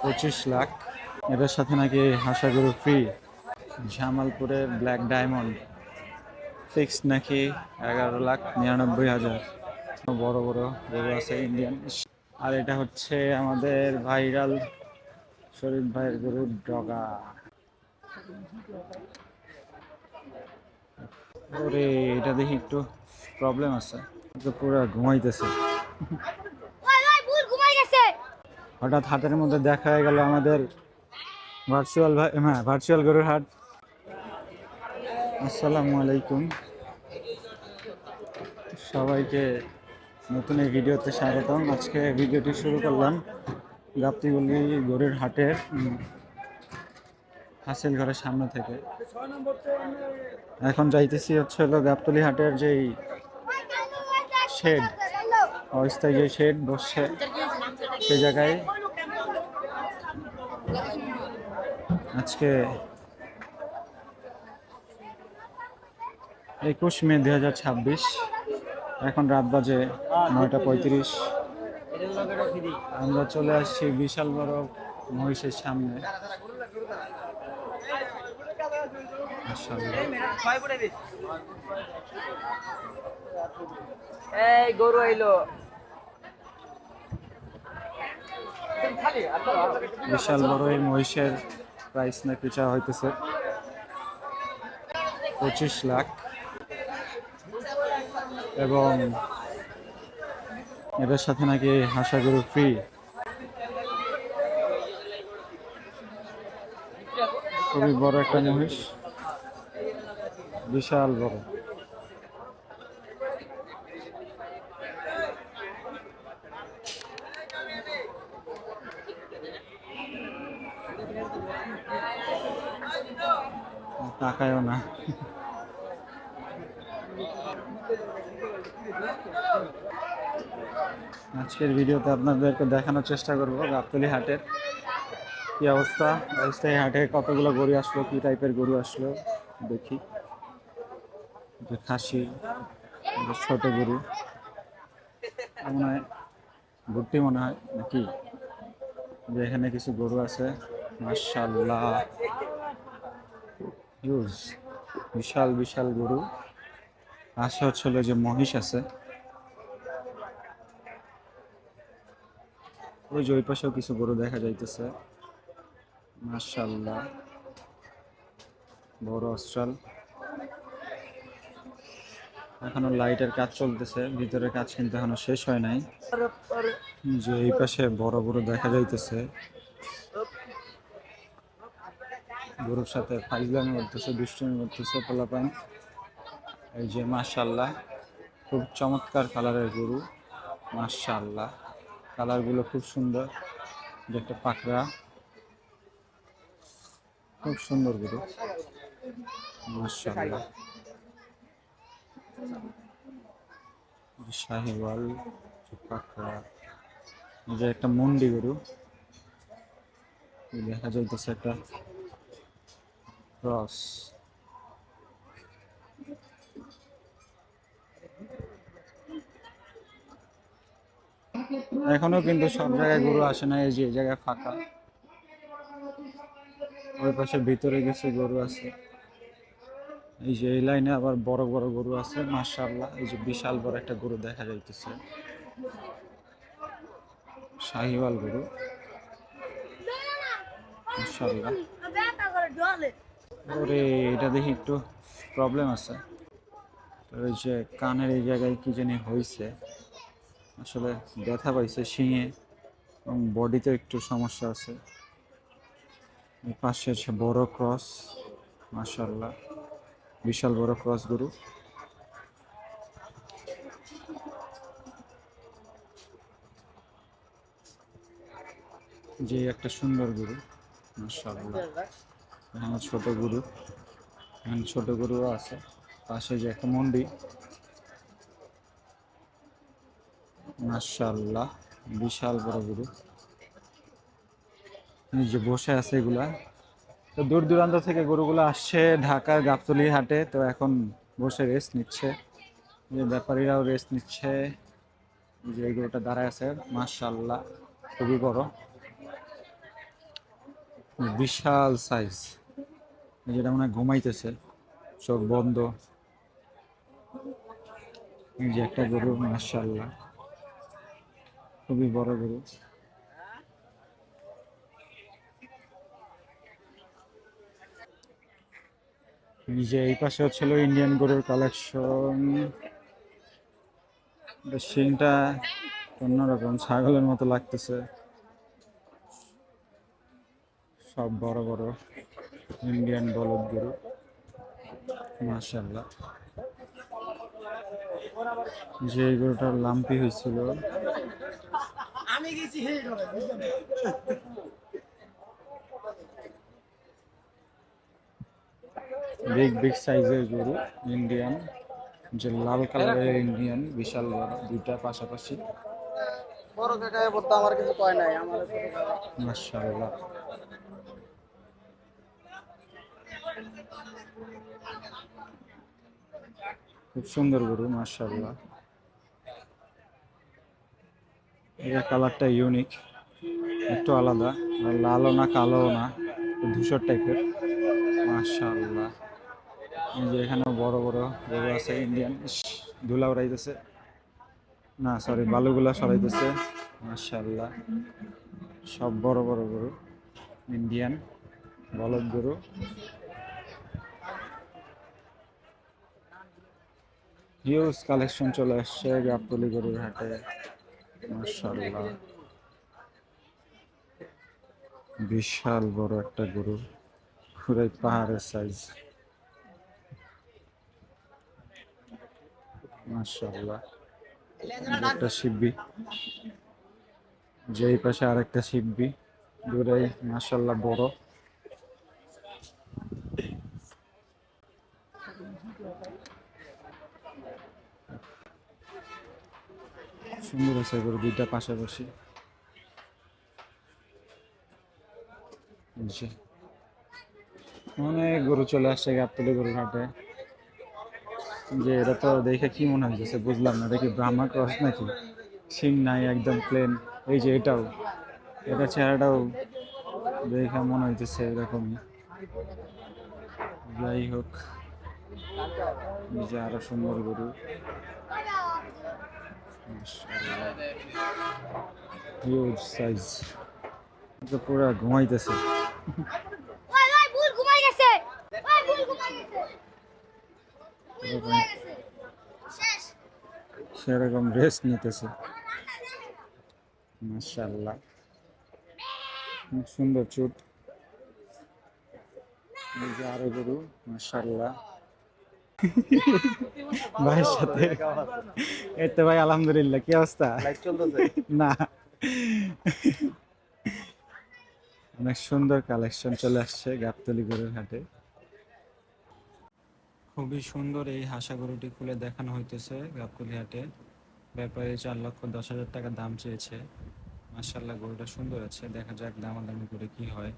25 লাখ। এটার সাথে নাকি হাসা গরু ফ্রি। জামালপুরের ব্ল্যাক ডায়মন্ড ফিক্সড নাকি 11,99,000। বড় বড় গরু আছে ইন্ডিয়ান। আর এটা হচ্ছে আমাদের ভাইরাল শরীফ ভাইয়ের গরুর ডগা। ওরে, এটা দেখি একটু প্রবলেম আছে, পুরো ঘুমাইতেছে। হঠাৎ হাটের মধ্যে দেখা হয়ে গেল আমাদের ভার্চুয়াল ভাই, হ্যাঁ ভার্চুয়াল গরুর হাট। আসসালামু আলাইকুম সবাইকে, নতুন এই ভিডিওতে স্বাগতম। আজকে ভিডিওটি শুরু করলাম গাবতলী গরুর হাটের হাসিল ঘরের সামনে থেকে। এখন যাইতেছি হচ্ছে হলো গাবতলী হাটের যেই শেড, অস্থায়ী যে শেড বসছে সে জায়গায়। আজকে 21 মে 2026, এখন রাত বাজে 9:35। আমরা চলে আসছি বিশাল বড় মহিষের সামনে। এই গরু আইলো। বিশাল বড় এই মহিষের প্রাইস নাকি চা হইতেছে 25 লাখ, এবং এটার সাথে নাকি হাসা গরু ফ্রি। খুবই বড় একটা মহিষ, বিশাল বড়। তাকায়ও না। আজকের ভিডিওতে আপনাদেরকে দেখানোর চেষ্টা করব গাবতলী হাটের কি অবস্থা। এই হাটে কতগুলো গরু আসলো, কি টাইপের গরু আসলো দেখি। খাসি, ছোট গরু, মনে হয় ভুট্টি মনে হয় নাকি। এখানে কিছু গরু আছে, মাশাআল্লাহ হিউজ, বিশাল বিশাল গরু। পাশে হচ্ছে যে মহিষ আছে, ওই যে ওই পাশেও কিছু গরু দেখা যাইতেছে, মাশাআল্লাহ বড় অস্ট্রাল। এখনো লাইটের কাজ চলতেছে, ভিতরের কাজ কিন্তু এখনো শেষ হয় নাই। যে এই পাশে বড় বড় দেখা যাইতেছে, গরুর সাথে ফাইজলামি করতেছে, দুষ্টুমি করতেছে পোলাপান। এই যে মাশাআল্লাহ খুব চমৎকার কালারের গরু, মাশাআল্লাহ কালারগুলো খুব সুন্দর। যে একটা পাকড়া, খুব সুন্দর গরু, মাশাআল্লাহ। শাহিওয়াল, পাকড়া। এই যে একটা মুন্ডি গরু দেখা যাইতেছে, একটা ক্রস। এখনো কিন্তু সব জায়গায় গরু আসে না, এই যে জায়গায় ফাঁকা। ওই পাশে ভিতরে কিছু গরু আছে, এই যে এই লাইনে আবার বড় বড় গরু আছে, মাশাআল্লাহ। এই যে বিশাল বড় একটা গরু দেখা যাইতেছে, শাহিওয়াল গরু, মাশাআল্লাহ। ওরে, এটা দেখি একটু প্রবলেম আছে। ওই যে কানের এই জায়গায় কি জানি হয়েছে, আসলে ব্যথা পাইছে শিঙে, এবং বডিতে একটু সমস্যা আছে। এই পাশে আছে বড় ক্রস, মাশাআল্লাহ বিশাল বড় ক্রস গরু। যে একটা সুন্দর গরু, মাশাআল্লাহ। এখানে ছোট গরু, এখানে ছোট গরুও আছে। পাশে যে একটা মন্ডি, মাশাআল্লাহ বিশাল বড় গরু। এই যে বসে আছে এগুলা, তো দূর দূরান্ত থেকে গরুগুলো আসছে ঢাকার গাবতলী হাটে, তো এখন বসে রেস্ট নিচ্ছে। যে ব্যাপারীরাও রেস্ট নিচ্ছে। যে এই গরুটা দাঁড়ায় আছে, মাশাআল্লাহ খুবই বড়। বিশাল সাইজ, যেটা মনে হয় ঘুমাইতেছে, চোখ বন্ধ। এই যে একটা গরু, মাশাআল্লাহ, খুবই বড় গরু। এই যে এই পাশে হচ্ছিল ইন্ডিয়ান গরুর কালেকশন। শিংটা অন্যরকম, ছাগলের মতো লাগতেছে। সব বড় বড় ইন্ডিয়ান বলদ গরু, মাশাআল্লাহ। যে গরুটার লাম্পি হয়েছিল, বিগ বিগ সাইজের গরু ইন্ডিয়ান, যে লাল কালারের ইন্ডিয়ান, বিশাল বড়, দুইটা পাশাপাশি, বড় কাকায় বলতে আমার কিছু কয় নাই আমার মাশাআল্লাহ। খুব সুন্দর গরু, মাশাআল্লাহ। এর কালারটা ইউনিক, একটু আলাদা, আর লালও না কালোও না, ধূসর টাইপের, মাশাআল্লাহ। এই যে এখানেও বড় বড় গরু আছে ইন্ডিয়ান। ধুলা উড়াইতেছে, না সরি, বালুগুলা সরাইতেছে, মাশাআল্লাহ। সব বড় বড় গরু ইন্ডিয়ান বলদ গরু। হিউজ কালেকশন চলে আসছে গাবতলী গরুর হাটে, মাশাআল্লাহ। বিশাল বড় একটা গরু, পুরাই পাহাড়ের সাইজ, মাশাআল্লাহ। একটা শিব্বি, যেই পাশে আরেকটা শিব্বি, দূরে, মাশাআল্লাহ বড়। সুন্দর আছে গরু দুইটা পাশাপাশি। জি, অনেক গরু চলে আসছে গাবতলী গরুর হাটে। যে এটা তো দেখে কি মনে হচ্ছে বুঝলাম না, দেখি ব্রাহ্মা ক্রস নাকি, শিং নাই, একদম প্লেন। এই যে এটাও, এটা চেহারাটাও দেখে মনে হইতেছে এরকমই। যাই হোক, এই যে আরো সুন্দর গরু, হিউজ সাইজ, তো পুরা ঘুমাইতেছে। সেরকম রেস্ট নিতেছে, মাশাআল্লাহ। খুব সুন্দর চুট। এই যে আরো গরু, মাশাআল্লাহ। ভাইয়ের সাথে, এই তো ভাই, আলহামদুলিল্লাহ, কি অবস্থা? লাইট চলতেছে না, অনেক সুন্দর কালেকশন চলে আসছে গাবতলী গরুর হাটে। খুবই সুন্দর এই হাসা গরুটি খুলে দেখানো হইতেছে গাবতলী হাটে। ব্যাপারী 4,10,000 টাকা দাম চেয়েছে। মাশাআল্লাহ, গরুটা সুন্দর আছে, দেখা যাক দামাদামি করে কি হয়।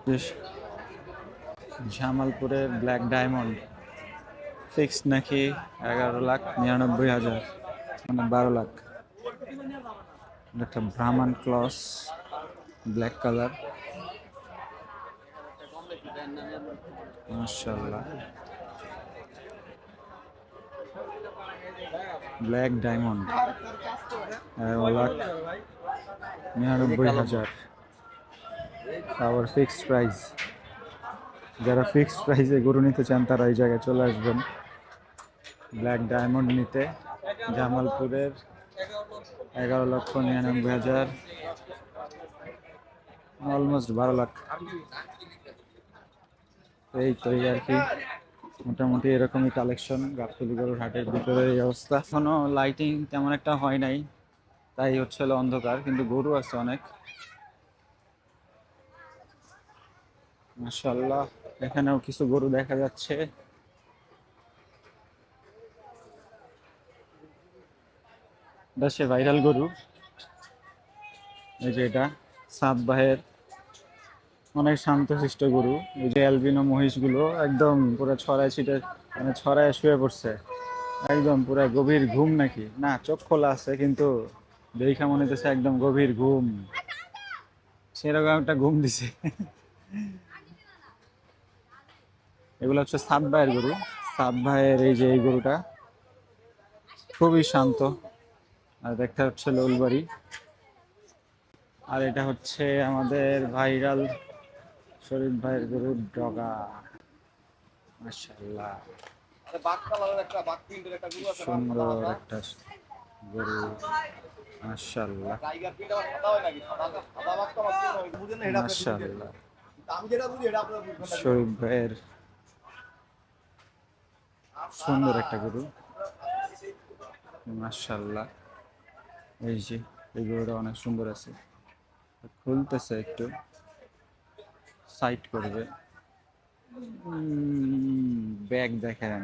বেশ, জামালপুরের ব্ল্যাক ডায়মন্ড ফিক্সড নাকি 11,99,000, মানে 12 লাখ। একটা ব্রাহ্মণ ক্লস, ব্ল্যাক কালার, মাশাআল্লাহ। ব্ল্যাক ডায়মন্ড 11,99,000, আবার ফিক্সড প্রাইস। যারা ফিক্সড প্রাইসে গরু নিতে চান তারা এই জায়গায় চলে আসবেন ব্ল্যাক ডায়মন্ড নিতে। জামালপুরের 11,99,000, অলমোস্ট 12 লাখ। এই তো, এই আর কি, মোটামুটি এরকমই কালেকশন গাবতলী গরুর হাটের ভিতরে। এই অবস্থা, এখনো লাইটিং তেমন একটা হয় নাই, তাই হচ্ছে অন্ধকার, কিন্তু গরু আছে অনেক, মাশাআল্লাহ। এখানেও কিছু গরু দেখা যাচ্ছে। এটা সে ভাইরাল গরু। এই যে এটা সাত ভাইয়ের অনেক শান্তশিষ্ট গরু। এই যে অ্যালবিনো মহিষগুলো একদম পুরো ছড়ায় ছিটে, মানে ছড়ায় শুয়ে পড়ছে, একদম পুরো গভীর ঘুম নাকি না, চোখ খোলা আছে কিন্তু দেখা মনে হচ্ছে একদম গভীর ঘুম, সেরকম একটা ঘুম দিছে। এগুলো হচ্ছে সাত ভাইয়ের গরু। সাত ভাইয়ের এই যে এই গরুটা খুবই শান্ত। আর একটা হচ্ছে লোলবাড়ি। আর এটা হচ্ছে আমাদের ভাইরাল শরীফ ভাইয়ের গরুর ডগা। মাশাআল্লাহ, আরে বাঘ কালারের একটা বাঘ প্রিন্টের একটা গরু আছে না, সাদা সুন্দর সাদা। একটা গরু। মাশাআল্লাহ, টাইগার প্রিন্ট আবার সাদা হয় নাকি? সাদা সাদা বাঘ তো আমার চেনা হয়, বুঝেন না, এটা আপনি বুঝেন। মাশাআল্লাহ। আমি যেটা বুঝি এটা আপনারা বুঝবেন না। শরীফ ভাইয়ের সুন্দর একটা গরু। মাশাআল্লাহ, এই যে এই গরুটা অনেক সুন্দর আছে। খুলতেছে একটু, সাইড করবে। ব্যাগ দেখেন,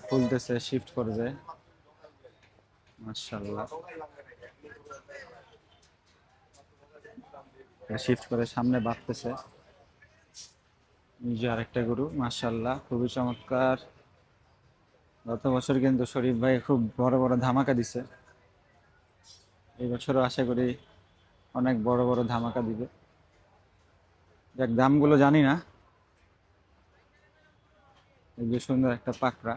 খুলতেছে, শিফট করবে। মাশাআল্লাহ, শিফট করে সামনে বাড়তেছে। এই যে আরেকটা গরু, মাশাআল্লাহ খুবই চমৎকার। গত বছর কিন্তু শরীফ ভাই খুব বড় বড় ধামাকা দিছে। এই বছরও আশা করি অনেক বড় বড় ধামাকা দিবে। যাক, দামগুলো জানি না। এই যে সুন্দর একটা পাকড়া,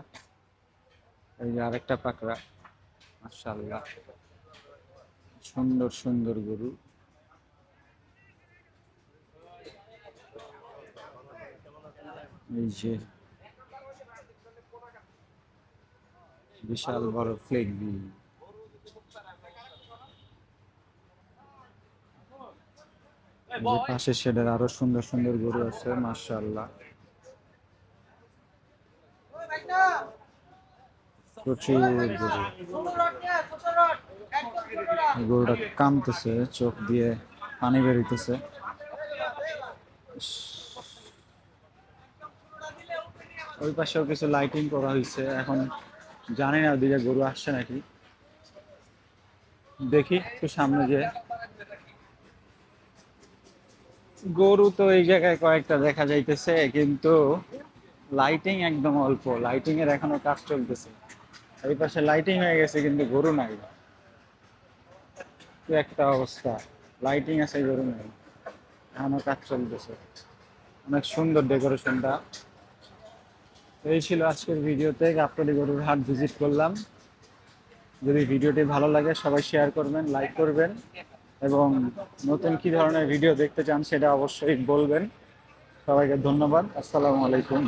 এই যে আরেকটা পাকড়া। মাশাআল্লাহ, সুন্দর সুন্দর গরু। এই যে বিশাল বড় ফ্লেগ বি। এই যে পাশে শেডের আরো সুন্দর সুন্দর গরু আছে। মাশাআল্লাহ, প্রচুর গরু। গরুটা কামতেছে, চোখ দিয়ে পানি বেরিতেছে। ওই পাশেও কিছু লাইটিং করা হয়েছে, এখন জানি না ওদিকে গরু আসছে নাকি, দেখি একটু সামনে যে। গরু তো এই জায়গায় কয়েকটা দেখা যাইতেছে, কিন্তু লাইটিং একদম অল্প, লাইটিং এর এখনো কাজ চলতেছে। এই পাশে লাইটিং হয়ে গেছে কিন্তু গরু নাই, কি একটা অবস্থা। লাইটিং আছে, গরু নাই, এখনো কাজ চলতেছে। অনেক সুন্দর ডেকোরেশনটা। এই ছিল আজকের ভিডিওতে, গাবতলী গরুর হাট ভিজিট করলাম। যদি ভিডিওটি ভালো লাগে সবাই শেয়ার করবেন, লাইক করবেন, এবং নতুন কি ধরনের ভিডিও দেখতে চান সেটা অবশ্যই বলবেন। সবাইকে ধন্যবাদ। আসসালামু আলাইকুম।